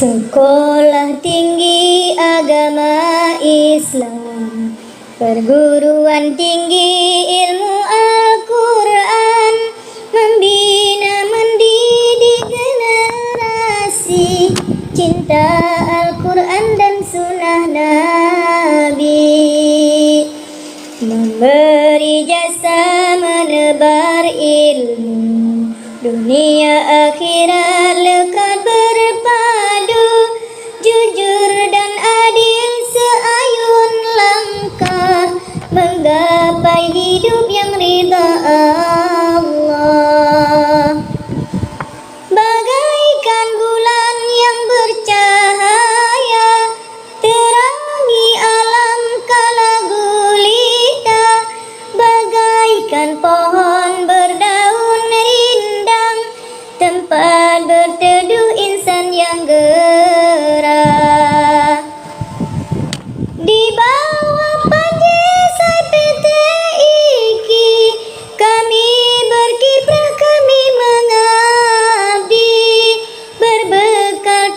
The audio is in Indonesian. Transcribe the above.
Sekolah Tinggi Agama Islam, perguruan tinggi ilmu Al-Quran, membina mendidik generasi cinta Al-Quran dan sunnah Nabi, memberi jasa menebar ilmu dunia akhirat lekat berpadu, jujur dan adil seayun langkah menggapai hidup yang ridha Allah. Bagaikan bulan yang bercahaya, terangi alam kala gulita, bagaikan pohon berdaun rindang, tempat berteduh insan yang gerah. Di bawah panjai PT IKI, kami berkiprah, kami mengabdi, berbekal